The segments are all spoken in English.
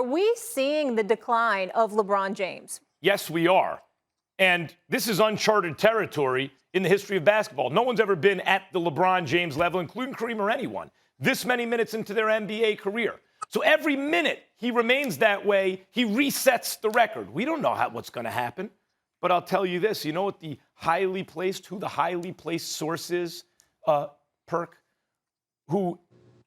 we seeing the decline of LeBron James? Yes, we are. And this is uncharted territory in the history of basketball. No one's ever been at the LeBron James level, including Qerim or anyone, this many minutes into their NBA career. So every minute he remains that way, he resets the record. We don't know what's going to happen. But I'll tell you this. You know what who the highly placed source is, Perk, who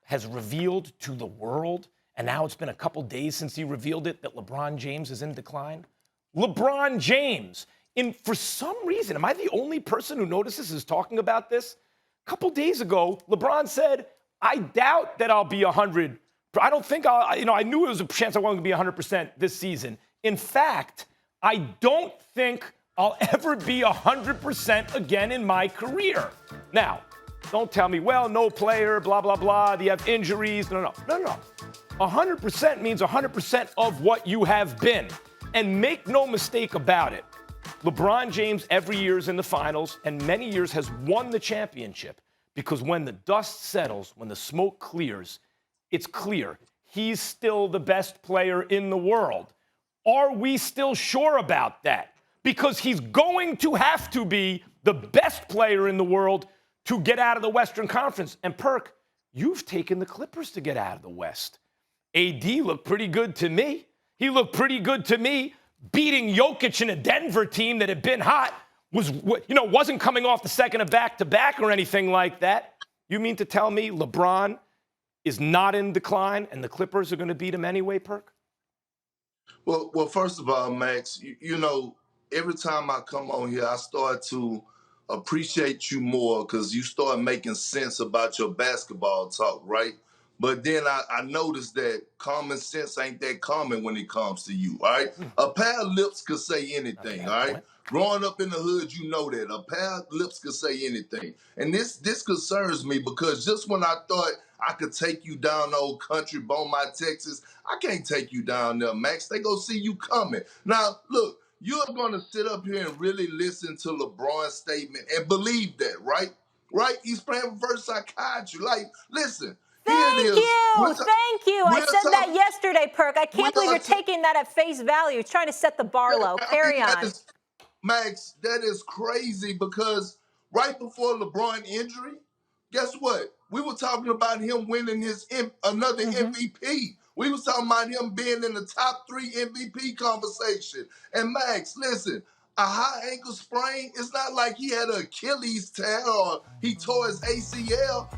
has revealed to the world, and now it's been a couple days since he revealed it, that LeBron James is in decline? LeBron James. For some reason, am I the only person who notices is talking about this? A couple days ago, LeBron said, I doubt that I'll be 100. I don't think I knew there was a chance I wasn't going to be 100% this season. In fact, I don't think I'll ever be 100% again in my career. Now, don't tell me, well, no player, blah, blah, blah, do you have injuries? No. 100% means 100% of what you have been. And make no mistake about it, LeBron James every year is in the finals and many years has won the championship because when the dust settles, when the smoke clears, it's clear he's still the best player in the world. Are we still sure about that? Because he's going to have to be the best player in the world to get out of the Western Conference. And Perk, you've taken the Clippers to get out of the West. AD looked pretty good to me. He looked pretty good to me. Beating Jokic in a Denver team that had been hot wasn't coming off the second of back-to-back or anything like that. You mean to tell me LeBron is not in decline and the Clippers are going to beat him anyway, Perk? Well, first of all, Max, you know, every time I come on here, I start to appreciate you more because you start making sense about your basketball talk, right? But then I noticed that common sense ain't that common when it comes to you, all right? A pair of lips could say anything, all right? Growing up in the hood, you know that. A pair of lips could say anything. And this concerns me because just when I thought I could take you down old country, Beaumont, Texas, I can't take you down there, Max. They go see you coming. Now, look, you're going to sit up here and really listen to LeBron's statement and believe that, right? Right? He's playing reverse psychiatry. Like, listen. Thank you. I said that yesterday, Perk. I can't believe you're taking that at face value, trying to set the bar low. Carry on. Max, that is crazy because right before LeBron injury, guess what? We were talking about him winning another MVP. We was talking about him being in the top 3 MVP conversation. And Max, listen, a high ankle sprain, it's not like he had an Achilles tear or he tore his ACL.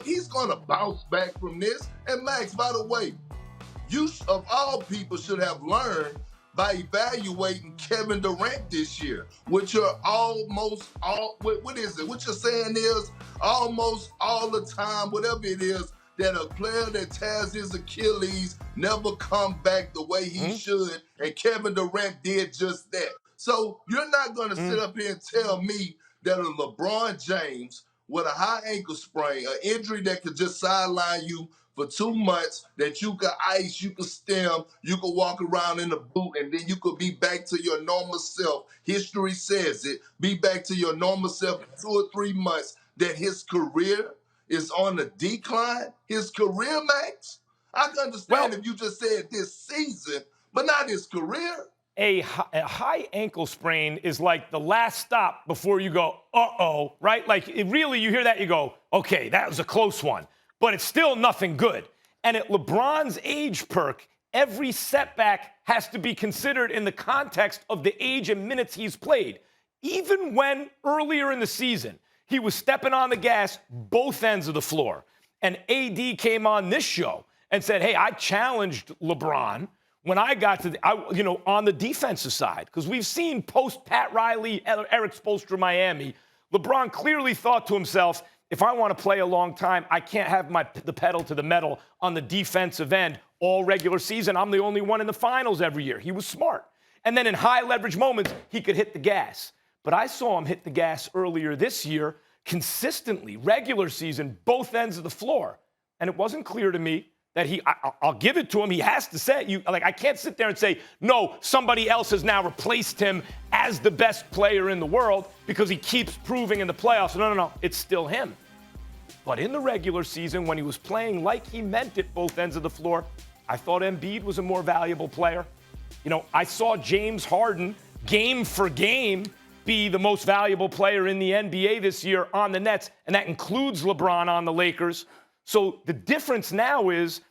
He's going to bounce back from this. And Max, by the way, you of all people should have learned by evaluating Kevin Durant this year, which are what is it? What you're saying is almost all the time, whatever it is, that a player that tears his Achilles never come back the way he should, and Kevin Durant did just that. So you're not going to sit up here and tell me that a LeBron James with a high ankle sprain, an injury that could just sideline you for 2 months, that you could ice, you could stem, you could walk around in a boot, and then you could be back to your normal self. History says it. Be back to your normal self in 2 or 3 months, that his career is on the decline. His career, Max? I can understand if you just said this season, but not his career. A high ankle sprain is like the last stop before you go, uh-oh, right? Like, you hear that, you go, okay, that was a close one. But it's still nothing good. And at LeBron's age, Perk, every setback has to be considered in the context of the age and minutes he's played. Even when earlier in the season, he was stepping on the gas both ends of the floor. And AD came on this show and said, hey, I challenged LeBron when I got to on the defensive side, because we've seen post Pat Riley, Eric Spoelstra, Miami, LeBron clearly thought to himself, if I want to play a long time, I can't have the pedal to the metal on the defensive end all regular season. I'm the only one in the finals every year. He was smart. And then in high leverage moments, he could hit the gas. But I saw him hit the gas earlier this year consistently, regular season, both ends of the floor. And it wasn't clear to me that I'll give it to him. He has to say, I can't sit there and say, no, somebody else has now replaced him as the best player in the world because he keeps proving in the playoffs. No, it's still him. But in the regular season, when he was playing like he meant it both ends of the floor, I thought Embiid was a more valuable player. You know, I saw James Harden, game for game, be the most valuable player in the NBA this year on the Nets, and that includes LeBron on the Lakers. So the difference now is,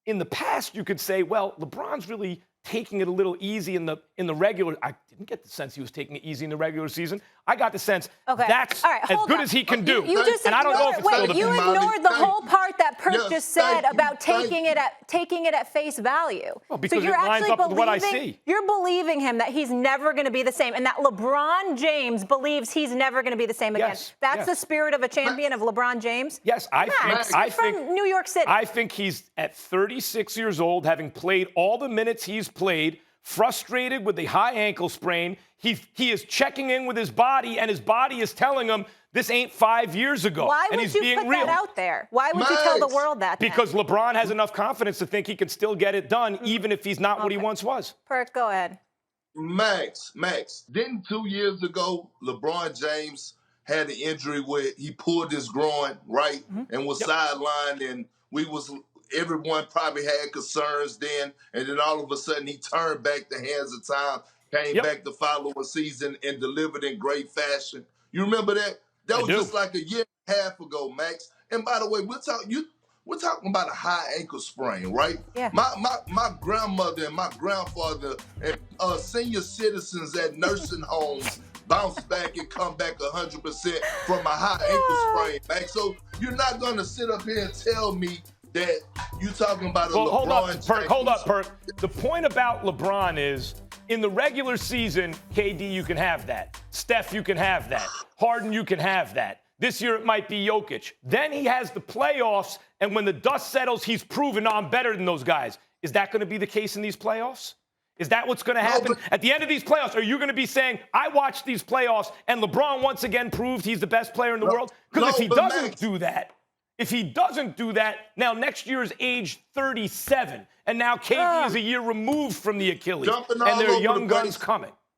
in the past, you could say, well, LeBron's really taking it a little easy in the regular. I didn't get the sense he was taking it easy in the regular season. I got the sense that's as good as he can do. You just and I don't know if it's you ignored the whole part that Perk just said about taking it at face value. Well, because so you're it lines actually up with what I see. You're believing him that he's never going to be the same, and that LeBron James believes he's never going to be the same again. Yes, That's the spirit of a champion of LeBron James. Yes, I think from New York City. I think he's at 36 years old, having played all the minutes he's played, frustrated with the high ankle sprain. He is checking in with his body, and his body is telling him this ain't 5 years ago. Why and would he's you being put real. that out there? Why would you tell the world that? Because LeBron has enough confidence to think he can still get it done, even if he's not what he once was. Perk, go ahead. Max, didn't 2 years ago LeBron James had an injury where he pulled his groin, right, and was sidelined, and everyone probably had concerns then, and then all of a sudden he turned back the hands of time, came back the following season and delivered in great fashion. You remember that? That was just like a year and a half ago, Max. And by the way, we're talking about a high ankle sprain, right? Yeah. My grandmother and my grandfather and senior citizens at nursing homes bounce back and come back 100% from a high ankle sprain, Max. So you're not going to sit up here and tell me that you talking about a LeBron. Hold up, Perk. The point about LeBron is, in the regular season, KD, you can have that. Steph, you can have that. Harden, you can have that. This year, it might be Jokic. Then he has the playoffs, and when the dust settles, he's proven, I'm better than those guys. Is that going to be the case in these playoffs? Is that what's going to happen? At the end of these playoffs, are you going to be saying, I watched these playoffs, and LeBron once again proved he's the best player in the world? Because if he doesn't do that, now next year is age 37, and now KD is a year removed from the Achilles, and there are young guns coming.